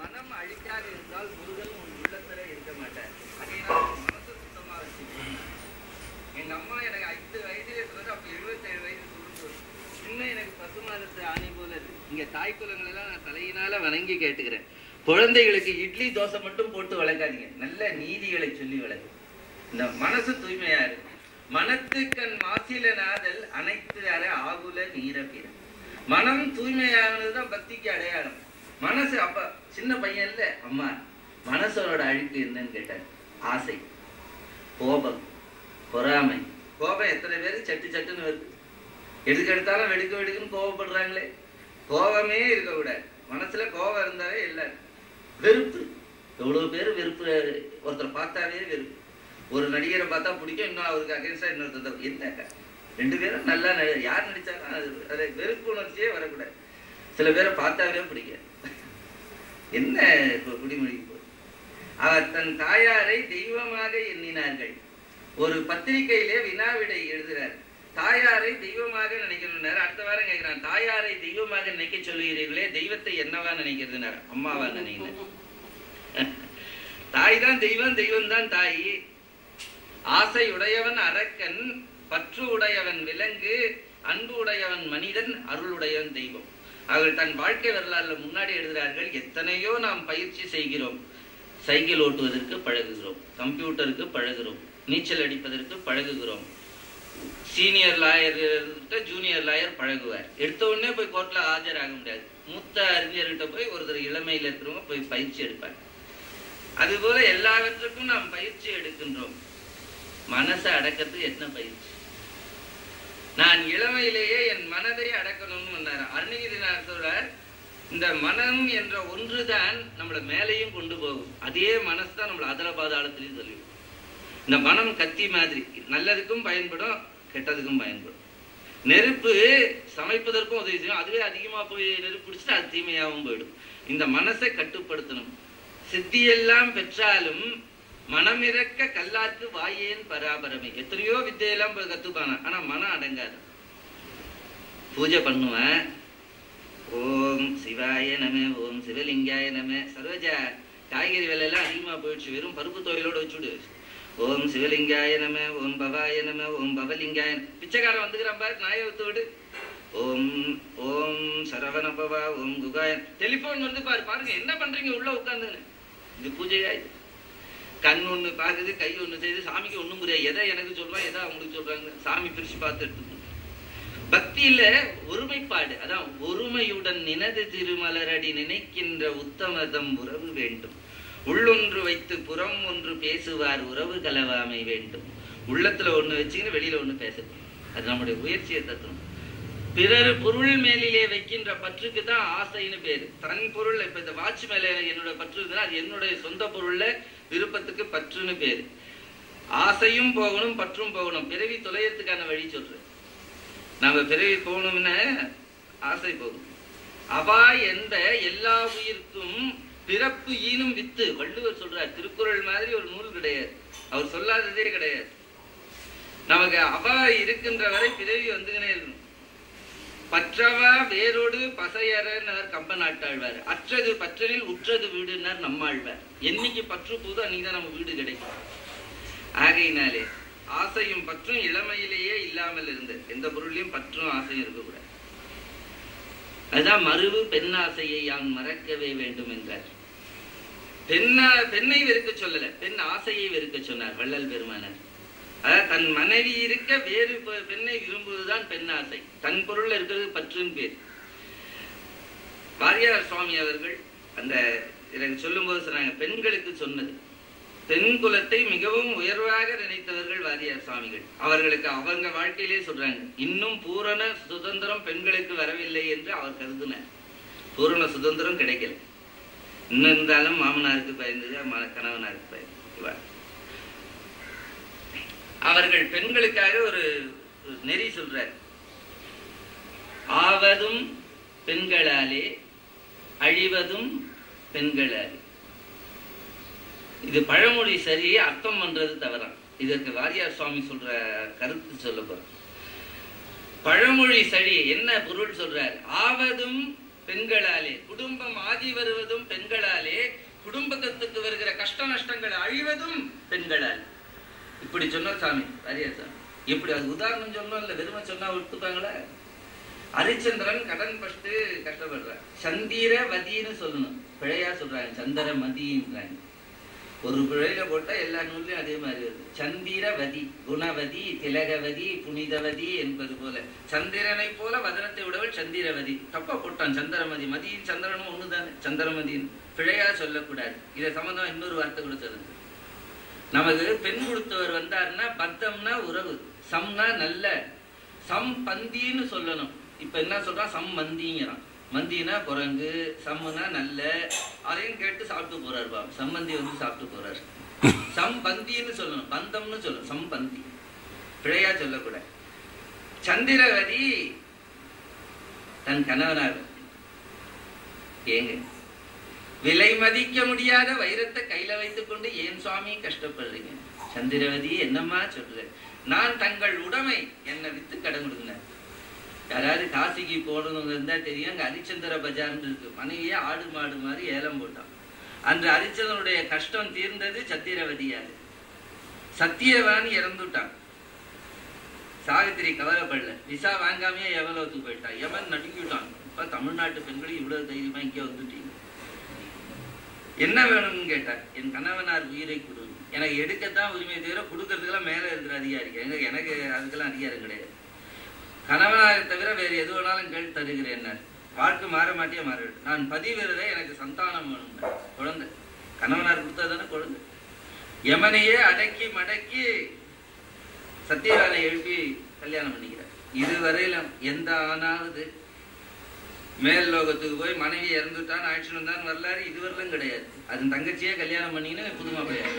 மனம் அழிக்காக இருந்தால் முருகன் உன் உள்ளத்துல இருக்க மாட்டார். அதனால மனசை சுத்தமா வச்சுக்கணும். எங்க அம்மா எனக்கு 5 வயதிலே சொன்னது, அப்ப 77 வயசு சொல்லும்போது இன்னும் எனக்கு பசுமானத்து ஆணை போல இருக்கு. இங்க தாய் குலங்கள் எல்லாம் நான் தலையினால வணங்கி கேட்டுக்கிறேன். குழந்தைகளுக்கு இட்லி தோசை மட்டும் போட்டு வளர்க்காதீங்க, நல்ல நீதிகளை சொல்லி வளர்க்கு. இந்த மனசு தூய்மையா இருக்கு. மனத்துக்கண் மாசில நாதல் அனைத்து அற ஆகுல நீரப்பிற. மனம் தூய்மையானதுதான் பக்திக்கு அடையாளம். மனசு அப்ப சின்ன பையன் இல்ல, அம்மா மனசோட அழுக்கு என்னன்னு கேட்டார். ஆசை, கோபம், பொறாமை. கோபம் எத்தனை பேரு சட்டு சட்டுன்னு வருது. எதுக்கு எடுத்தாலும் வெடுக்க வெடுக்குன்னு கோபப்படுறாங்களே. கோபமே இருக்கக்கூடாது. மனசுல கோபம் இருந்தாவே எல்லாரும். வெறுப்பு, எவ்வளவு பேரு வெறுப்பு. ஒருத்தர் பார்த்தாவே வெறுப்பு. ஒரு நடிகரை பார்த்தா பிடிக்கும், இன்னும் அவருக்கு அகேன்ஸ்டா இன்னொருத்தர். என்ன 2 பேரும் நல்லா யார் நடிச்சாலும் அது வெறுப்பு உணர்ச்சியே வரக்கூடாது. சில பேரை பார்த்தாவே பிடிக்காது. என்ன குடிமொழி போய் அவர் தன் தாயாரை தெய்வமாக எண்ணினார்கள். ஒரு பத்திரிகையிலே வினாவிடை எழுதுறார். தாயாரை தெய்வமாக நினைக்கணும்னாரு. அடுத்த வாரம் கேட்கிறான், தாயாரை தெய்வமாக நினைக்க சொல்லுகிறீர்களே, தெய்வத்தை என்னவா நினைக்கிறதுனாரு. அம்மாவா நினைக்கிறேன். தாய் தான் தெய்வம், தெய்வம் தான் தாய். ஆசை உடையவன் அரக்கன், பற்று உடையவன் விலங்கு, அன்பு உடையவன் மனிதன், அருளுடையவன் தெய்வம். அவர்கள் தன் வாழ்க்கை வரலாறுல முன்னாடி எழுதுகிறார்கள். எத்தனையோ நாம் பயிற்சி செய்கிறோம். சைக்கிள் ஓட்டுவதற்கு பழகுகிறோம், கம்ப்யூட்டருக்கு பழகுகிறோம், நீச்சல் அடிப்பதற்கு பழகுகிறோம். சீனியர் லாயர் ஜூனியர் லாயர் பழகுவார். எடுத்த உடனே போய் கோர்ட்ல ஆஜராக முடியாது. மூத்த அறிஞர்கிட்ட போய் ஒருத்தர் இளமையில இருக்கிறவங்க போய் பயிற்சி எடுப்பார். அதுபோல எல்லாவற்றுக்கும் நாம் பயிற்சி எடுக்கின்றோம். மனசை அடக்கிறதுக்கு என்ன பயிற்சி? நான் இளமையிலேயே என் மனதை அடக்கணும்னு வந்தார் அருணகிரிநாதர் சொல்றார். இந்த மனம் என்ற ஒன்றுதான் நம்மளை மேலையும் கொண்டு போகும். அதே மனசு தான் நம்மளை அதல பாதாளத்திலையும் சொல்லிடும். இந்த மனம் கத்தி மாதிரி, நல்லதுக்கும் பயன்படும், கெட்டதுக்கும் பயன்படும். நெருப்பு சமைப்பதற்கும் உதவி செய்யும். அதுவே அதிகமா போய் நெருப்பு பிடிச்சிட்டு அது தீமையாகவும் போயிடும். இந்த மனசை கட்டுப்படுத்தணும். சித்தியெல்லாம் பெற்றாலும் மனமிறக்க கல்லார்க்கு வாயேன் பராபரமே. எத்தனையோ வித்தையெல்லாம் போய் கத்துப்பான, ஆனா மனம் அடங்காது. பூஜை பண்ணுவேன், ஓம் சிவாய நம, ஓம் சிவலிங்காய நம. சரோஜா, காய்கறி விலையெல்லாம் அதிகமா போயிடுச்சு, வெறும் பருப்பு தொகையிலோட வச்சுடு. ஓம் சிவலிங்காய நம, ஓம் பவாய நம, ஓம் பவலிங்காய. பிச்சைக்காரன் வந்துக்கிறான் பாரு, நாயை விட்டு விடு. ஓம் ஓம் சரவண பவா, ஓம் குகாய. டெலிபோன் வந்து பாரு, பாருங்க என்ன பண்றீங்க உள்ள உட்காந்துன்னு. இது பூஜையா? இது கண் ஒண்ணு பாக்குது, கை ஒண்ணு செய்து, சாமிக்கு ஒண்ணும் புரியாது. எதை எனக்கு சொல்றான், எதை அவங்களுக்கு சொல்றாங்க, சாமி பிரிச்சு பார்த்து எடுத்து. பக்தியில ஒருமைப்பாடு, அதான் ஒருமையுடன் நினது திருமலரடி நினைக்கின்ற உத்தமதம் உறவு வேண்டும். உள்ளொன்று வைத்து புறம் ஒன்று பேசுவார் உறவு கலவாமை வேண்டும். உள்ளத்துல ஒண்ணு வச்சுக்கின்னு வெளியில ஒண்ணு பேசணும். அது நம்முடைய முயற்சியை தத்துவம். பிறர் பொருள் மேலிலே வைக்கின்ற பற்றுக்கு தான் ஆசைன்னு பேரு. தன் பொருள், இப்ப இந்த வாட்ச் மேல என்னோட பற்று இருக்குன்னா அது என்னுடைய சொந்த பொருள்ல விருப்பத்துக்கு பற்றுன்னு பேரு. ஆசையும் போகணும், பற்றும் போகணும். பிறவி தொலையத்துக்கான வழி சொல்றேன். நம்ம பிறவி போகணும்னு ஆசை போகும். அவா என்ற எல்லா உயிர்க்கும் பிறப்பு ஈனும் வித்து. வள்ளுவர் சொல்றார். திருக்குறள் மாதிரி ஒரு நூல் கிடையாது, அவர் சொல்லாததே கிடையாது. நமக்கு அவா இருக்கின்ற வரை பிறவி வந்துகினே இருக்கணும். பற்றவா வேரோடு பசையறனார் கம்ப நாட்டாழ்வார். அற்றது பற்றலில் உற்றது வீடுனார் நம்மாழ்வார். என்னைக்கு பற்று போதோ அன்னைக்குதான் நம்ம வீடு கிடைக்கும். ஆகையினாலே ஆசையும் பற்றும் இளமையிலேயே இல்லாமல் இருந்து எந்த பொருளையும் பற்றும் ஆசையும் இருக்கக்கூடாது. அதுதான் மறுவு பெண் ஆசையை யான் மறக்கவே வேண்டும் என்றார். பெண்ணை வெறுக்க சொல்லல, பெண் ஆசையை வெறுக்க சொன்னார் வள்ளல் பெருமானார். அதாவது தன் மனைவி இருக்க வேறு பெண்ணை விரும்புவதுதான் பெண் ஆசை. தன் பொருள் இருக்கிறது பற்றுன்னு பேர். வாரியார் சுவாமி அவர்கள் அந்த எனக்கு சொல்லும் போது சொன்னாங்க, பெண்களுக்கு சொன்னது. பெண் குலத்தை மிகவும் உயர்வாக நினைத்தவர்கள் வாரியார் சுவாமிகள். அவர்களுக்கு அவங்க வாழ்க்கையிலே சொல்றாங்க, இன்னும் பூரண சுதந்திரம் பெண்களுக்கு வரவில்லை என்று அவர் கருதினார். பூரண சுதந்திரம் கிடைக்கல. இன்னும் இருந்தாலும் மாமனாருக்கு பயந்தது, கணவனாருக்கு பயந்தது. அவர்கள் பெண்களுக்காக ஒரு நெறி சொல்றார். ஆவதும் பெண்களாலே அழிவதும் பெண்களாலே. இது பழமொழி சரி, அர்த்தம் பண்றது தவறான். இதற்கு வாரியார் சுவாமி சொல்ற கருத்து சொல்ல போற. பழமொழி சரி, என்ன பொருள் சொல்றார்? ஆவதும் பெண்களாலே, குடும்பம் ஆதி வருவதும் பெண்களாலே, குடும்பத்துக்கு வருகிற கஷ்ட நஷ்டங்கள் அழிவதும் பெண்களால். இப்படி சொன்னார் சாமி வாரியார் சாமி. எப்படி அது உதாரணம் சொன்னோம் இல்ல, வெறுமை சொன்னா ஒத்துப்பாங்களா? ஹரிச்சந்திரன் கடன் பட்டு கஷ்டப்படுறார். சந்திரவதின்னு சொல்லணும், பிழையா சொல்றாங்க சந்திரமதின்றாங்க. ஒரு பிழையில போட்டா எல்லா நூல்லையும் அதே மாதிரி வருது. சந்திரவதி, குணவதி, திலகவதி, புனிதவதி என்பது போல. சந்திரனை போல வதனத்தை விடவள் சந்திரவதி. தப்பா போட்டான் சந்திரமதி. மதியின் சந்திரனும் ஒண்ணுதானே, சந்திரமதின்னு பிழையா சொல்லக்கூடாது. இதை சம்பந்தம் இன்னொரு வார்த்தை கூட சொல்லுங்க. நமக்கு பெண் கொடுத்தவர் வந்தாருன்னா பத்தம்னா உறவு, சம்னா நல்ல, சம்பந்தின்னு சொல்லணும். இப்ப என்ன சொல்றான், சம்மந்திங்கிறான். மந்தினா குரங்கு, சம்முனா நல்ல. அதையும் கேட்டு சாப்பிட்டு போறாரு பாபு. சம்பந்தி வந்து சாப்பிட்டு போறாரு. சம்பந்தின்னு சொல்லணும், பந்தம்னு சொல்லணும், சம்பந்தி. பிழையா சொல்லக்கூடாது. சந்திரவதி தன் கணவனார். ஏங்க விலை மதிக்க முடியாத வைரத்தை கையில வைத்துக் கொண்டு ஏன் சுவாமி கஷ்டப்படுறீங்க? சந்திரவதி என்னம்மா சொல்ற? நான் தங்கள் உடைமை, என்னை வித்து கடன் கொடுங்க. யாராவது காசிக்கு போடணுங்க இருந்தா தெரியும், அங்க ஹரிச்சந்திர பஜார்னு இருக்கு. மனைவியே ஆடு மாடு மாதிரி ஏலம் போட்டான். அந்த ஹரிச்சந்திரனுடைய கஷ்டம் தீர்ந்தது சத்திரவதியாது. சத்தியவான் இறந்துட்டான். சாவித்திரி கவலைப்படல, விசா வாங்காமையே எவ்வளவுக்கு போயிட்டான். எவன் நடுங்கிட்டான். இப்ப தமிழ்நாட்டு பெண்கள் இவ்வளவு தைரியமா இங்கே வந்துட்டீங்க, என்ன வேணும்னு கேட்டார். என் கணவனார் உயிரை கொடு. எனக்கு எடுக்கத்தான் உரிமை தவிர கொடுக்கறதுக்கெல்லாம் மேல இருக்கிற அதிகாரி. எனக்கு அதுக்கெல்லாம் அதிகாரம் கிடையாது. கணவனாரை தவிர வேறு எது வேணாலும் கேட்டு தருகிறேன். வாழ்க்கை மாற மாட்டியே மாறிடு. நான் பதிவிரதை, எனக்கு சந்தானம் வேணும், குழந்தை. கணவனார் கொடுத்ததானே குழந்தை. யமனையே அடக்கி மடக்கி சத்தியவானை எழுப்பி கல்யாணம் பண்ணிக்கிறார். இதுவரையிலும் எந்த ஆணாவது மேல் லோகத்துக்கு போய் மனைவி இறந்துட்டான் ஆயிடுச்சுன்னு தான் வரலாறு இதுவரையிலும் கிடையாது. அது தங்கச்சியே கல்யாணம் பண்ணின்னு புதுமா கிடையாது.